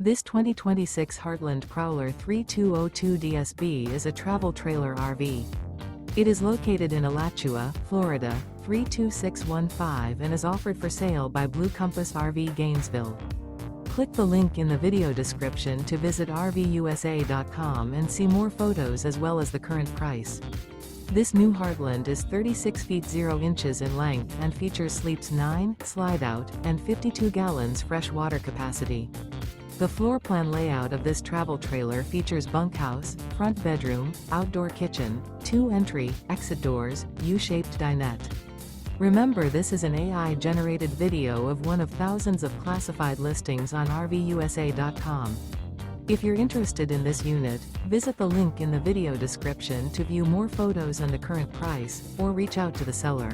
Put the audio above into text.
This 2026 Heartland Prowler 3202 DSB is a travel trailer RV. It is located in Alachua, Florida, 32615 and is offered for sale by Blue Compass RV Gainesville. Click the link in the video description to visit RVUSA.com and see more photos as well as the current price. This new Heartland is 36 feet 0 inches in length and features sleeps 9, slide-out, and 52 gallons fresh water capacity. The floor plan layout of this travel trailer features bunkhouse, front bedroom, outdoor kitchen, 2 entry, exit doors, U-shaped dinette. Remember, this is an AI-generated video of one of thousands of classified listings on RVUSA.com. If you're interested in this unit, visit the link in the video description to view more photos and the current price, or reach out to the seller.